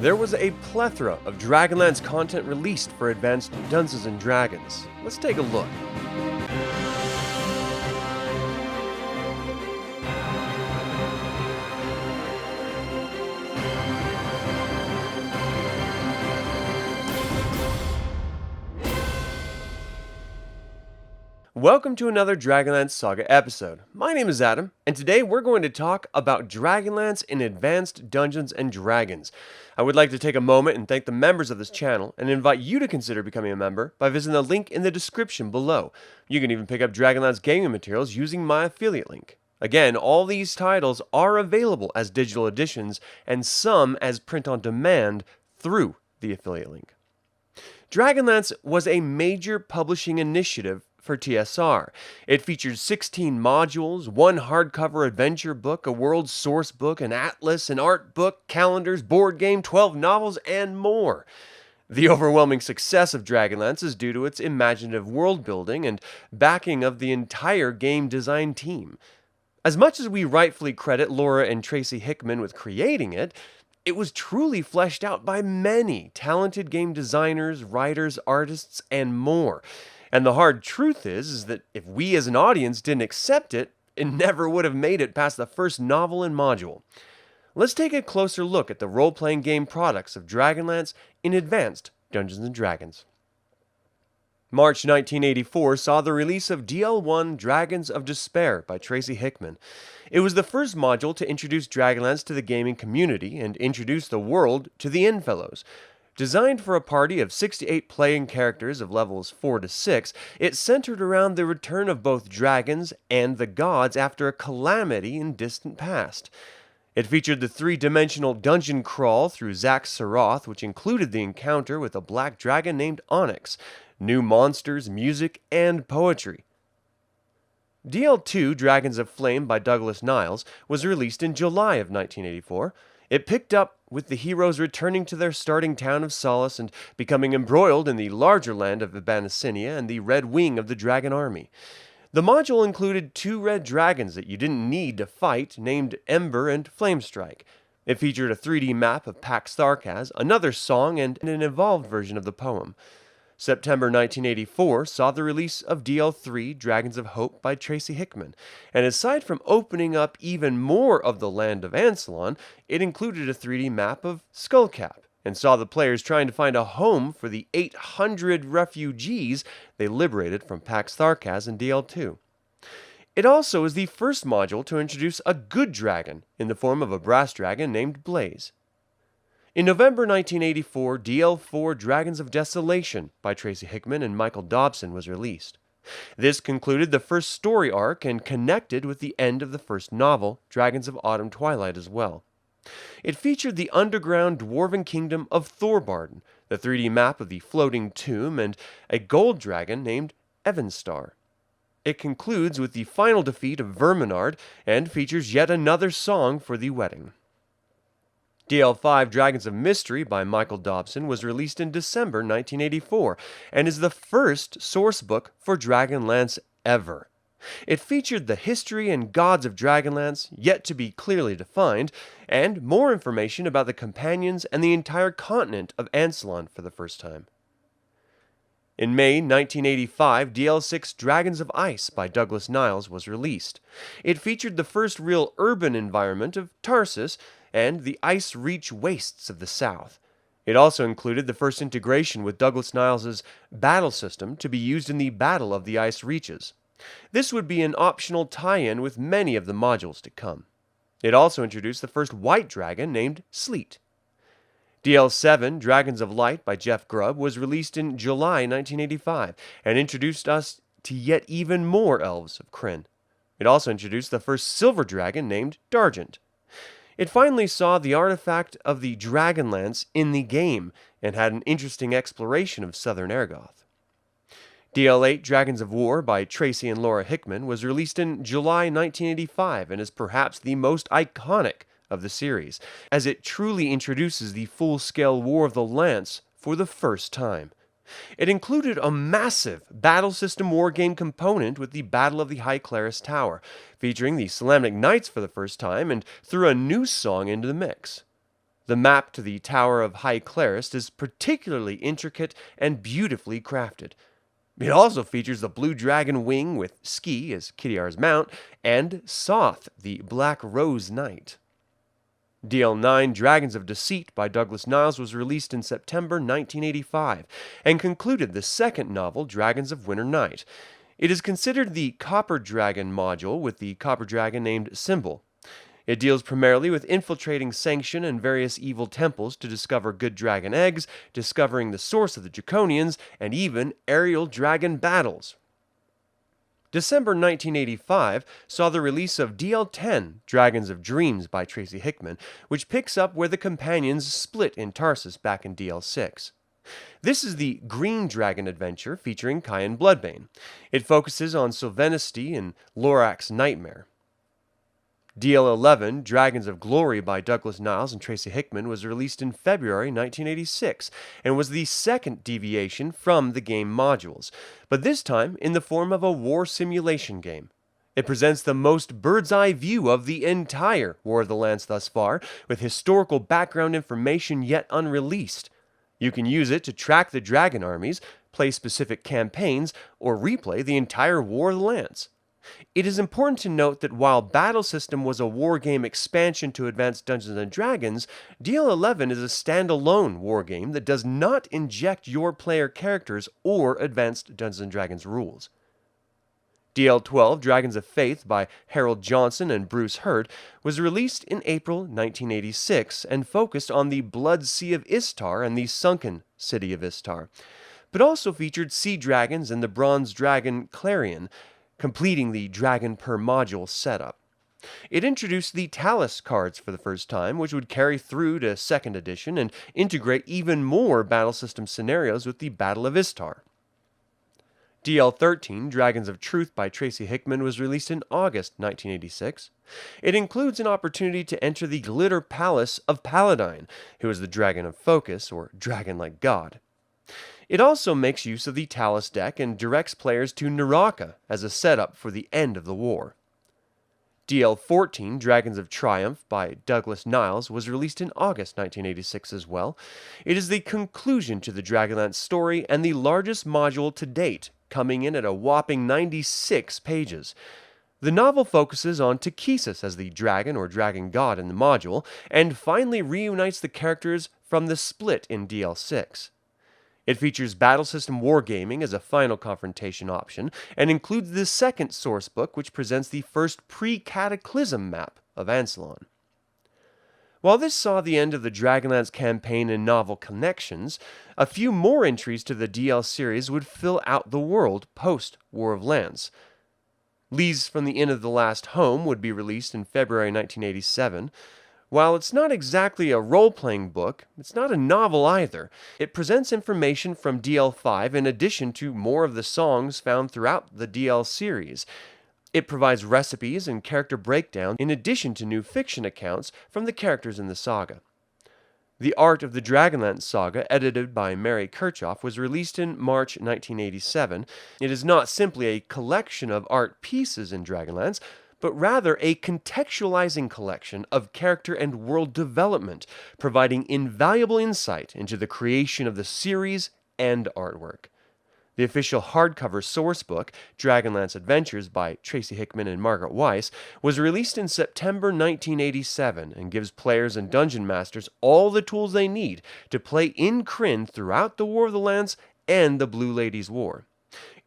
There was a plethora of DragonLance content released for Advanced Dungeons & Dragons. Let's take a look. Welcome to another DragonLance Saga episode. My name is Adam, and today we're going to talk about DragonLance in Advanced Dungeons & Dragons. I would like to take a moment and thank the members of this channel and invite you to consider becoming a member by visiting the link in the description below. You can even pick up DragonLance gaming materials using my affiliate link. Again, all these titles are available as digital editions and some as print on demand through the affiliate link. DragonLance was a major publishing initiative for TSR. It featured 16 modules, one hardcover adventure book, a world source book, an atlas, an art book, calendars, board game, 12 novels, and more. The overwhelming success of DragonLance is due to its imaginative world building and backing of the entire game design team. As much as we rightfully credit Laura and Tracy Hickman with creating it, it was truly fleshed out by many talented game designers, writers, artists, and more. And the hard truth is that if we as an audience didn't accept it, it never would have made it past the first novel and module. Let's take a closer look at the role-playing game products of DragonLance in Advanced Dungeons & Dragons. March 1984 saw the release of DL1 Dragons of Despair by Tracy Hickman. It was the first module to introduce DragonLance to the gaming community and introduce the world to the Innfellows. Designed for a party of 68 playing characters of levels 4 to 6, it centered around the return of both dragons and the gods after a calamity in distant past. It featured the three-dimensional dungeon crawl through Zack-Saroth, which included the encounter with a black dragon named Onyx, new monsters, music, and poetry. DL2 Dragons of Flame by Douglas Niles was released in July of 1984. It picked up with the heroes returning to their starting town of Solace and becoming embroiled in the larger land of Abanasinia and the Red Wing of the Dragon Army. The module included two red dragons that you didn't need to fight, named Ember and Flamestrike. It featured a 3D map of Pax Tharkaz, another song, and an evolved version of the poem. September 1984 saw the release of DL3 Dragons of Hope by Tracy Hickman, and aside from opening up even more of the land of Ansalon, it included a 3D map of Skullcap, and saw the players trying to find a home for the 800 refugees they liberated from Pax Tharkaz in DL2. It also is the first module to introduce a good dragon in the form of a brass dragon named Blaze. In November 1984, DL4 Dragons of Desolation by Tracy Hickman and Michael Dobson was released. This concluded the first story arc and connected with the end of the first novel, Dragons of Autumn Twilight, as well. It featured the underground dwarven kingdom of Thorbarden, the 3D map of the floating tomb, and a gold dragon named Evenstar. It concludes with the final defeat of Verminard and features yet another song for the wedding. DL5 Dragons of Mystery by Michael Dobson was released in December 1984 and is the first sourcebook for DragonLance ever. It featured the history and gods of DragonLance, yet to be clearly defined, and more information about the companions and the entire continent of Ansalon for the first time. In May 1985, DL6 Dragons of Ice by Douglas Niles was released. It featured the first real urban environment of Tarsus and the ice reach wastes of the south. It also included the first integration with Douglas Niles' battle system to be used in the Battle of the Ice Reaches. This would be an optional tie-in with many of the modules to come. It also introduced the first white dragon named Sleet. DL7 Dragons of Light by Jeff Grubb was released in July 1985 and introduced us to yet even more elves of Krynn. It also introduced the first silver dragon named Dargent. It finally saw the artifact of the Dragonlance in the game and had an interesting exploration of Southern Ergoth. DL8 Dragons of War by Tracy and Laura Hickman was released in July 1985 and is perhaps the most iconic of the series, as it truly introduces the full-scale War of the Lance for the first time. It included a massive battle system wargame component with the Battle of the High Claris Tower, featuring the Solamnic Knights for the first time and threw a new song into the mix. The map to the Tower of High Clarist is particularly intricate and beautifully crafted. It also features the blue dragon wing with Ski as Kidiar's mount, and Soth, the Black Rose Knight. DL9 Dragons of Deceit by Douglas Niles was released in September 1985 and concluded the second novel, Dragons of Winter Night. It is considered the Copper Dragon module with the Copper Dragon named Symbol. It deals primarily with infiltrating Sanction and various evil temples to discover good dragon eggs, discovering the source of the Draconians, and even aerial dragon battles. December 1985 saw the release of DL10, Dragons of Dreams by Tracy Hickman, which picks up where the companions split in Tarsus back in DL6. This is the Green Dragon adventure featuring Cayenne Bloodbane. It focuses on Sylvanesty and Lorak's Nightmare. DL11, Dragons of Glory by Douglas Niles and Tracy Hickman was released in February 1986 and was the second deviation from the game modules, but this time in the form of a war simulation game. It presents the most bird's-eye view of the entire War of the Lance thus far, with historical background information yet unreleased. You can use it to track the dragon armies, play specific campaigns, or replay the entire War of the Lance. It is important to note that while Battle System was a wargame expansion to Advanced Dungeons & Dragons, DL11 is a standalone wargame that does not inject your player characters or Advanced Dungeons & Dragons rules. DL12, Dragons of Faith by Harold Johnson and Bruce Hurd was released in April 1986 and focused on the Blood Sea of Istar and the sunken city of Istar, but also featured sea dragons and the bronze dragon Clarion, completing the Dragon per module setup. It introduced the Talus cards for the first time, which would carry through to 2nd edition and integrate even more battle system scenarios with the Battle of Istar. DL13, Dragons of Truth by Tracy Hickman was released in August 1986. It includes an opportunity to enter the Glitter Palace of Paladine, who is the Dragon of Focus, or Dragon-like God. It also makes use of the Talus deck and directs players to Naraka as a setup for the end of the war. DL14, Dragons of Triumph by Douglas Niles was released in August 1986 as well. It is the conclusion to the Dragonlance story and the largest module to date, coming in at a whopping 96 pages. The novel focuses on Takesis as the dragon or dragon god in the module, and finally reunites the characters from the split in DL6. It features battle system wargaming as a final confrontation option, and includes the second sourcebook, which presents the first pre-cataclysm map of Ansalon. While this saw the end of the Dragonlance campaign and novel connections, a few more entries to the DL series would fill out the world post-War of Lance. Lees from the Inn of the Last Home would be released in February 1987. While it's not exactly a role-playing book, it's not a novel either. It presents information from DL5 in addition to more of the songs found throughout the DL series. It provides recipes and character breakdown in addition to new fiction accounts from the characters in the saga. The Art of the Dragonlance Saga, edited by Mary Kirchhoff, was released in March 1987. It is not simply a collection of art pieces in Dragonlance, but rather a contextualizing collection of character and world development, providing invaluable insight into the creation of the series and artwork. The official hardcover sourcebook, Dragonlance Adventures by Tracy Hickman and Margaret Weiss, was released in September 1987 and gives players and dungeon masters all the tools they need to play in Krynn throughout the War of the Lance and the Blue Ladies' War.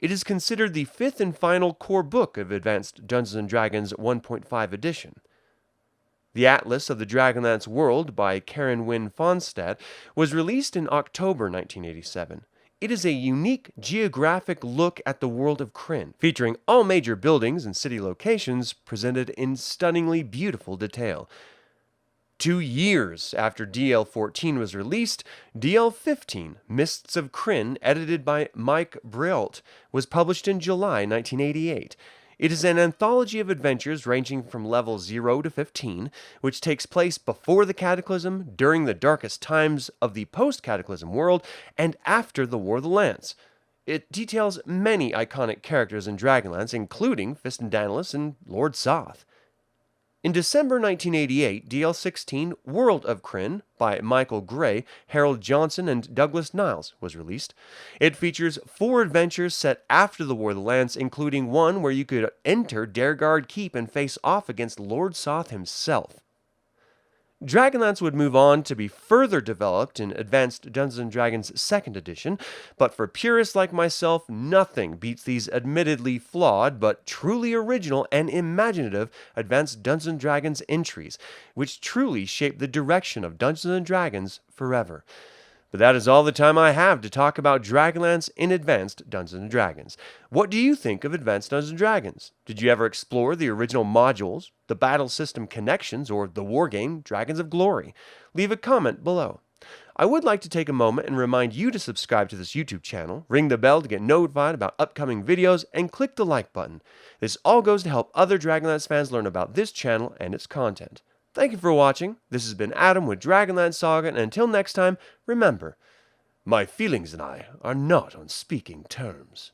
It is considered the 5th and final core book of Advanced Dungeons & Dragons 1.5 edition. The Atlas of the Dragonlance World by Karen Wynne Fonstad was released in October 1987. It is a unique geographic look at the world of Krynn, featuring all major buildings and city locations presented in stunningly beautiful detail. 2 years after DL14 was released, DL15, Mists of Krynn, edited by Mike Briault, was published in July 1988. It is an anthology of adventures ranging from level 0 to 15, which takes place before the Cataclysm, during the darkest times of the post-Cataclysm world, and after the War of the Lance. It details many iconic characters in Dragonlance, including Fistendanilus and Lord Soth. In December 1988, DL16 World of Krynn by Michael Gray, Harold Johnson, and Douglas Niles was released. It features 4 adventures set after the War of the Lance, including one where you could enter Dareguard Keep and face off against Lord Soth himself. Dragonlance would move on to be further developed in Advanced Dungeons & Dragons 2nd edition, but for purists like myself, nothing beats these admittedly flawed but truly original and imaginative Advanced Dungeons & Dragons entries, which truly shape the direction of Dungeons & Dragons forever. But that is all the time I have to talk about Dragonlance in Advanced Dungeons & Dragons. What do you think of Advanced Dungeons & Dragons? Did you ever explore the original modules, the battle system connections, or the wargame Dragons of Glory? Leave a comment below. I would like to take a moment and remind you to subscribe to this YouTube channel, ring the bell to get notified about upcoming videos, and click the like button. This all goes to help other Dragonlance fans learn about this channel and its content. Thank you for watching. This has been Adam with DragonLance Saga, and until next time, remember, my feelings and I are not on speaking terms.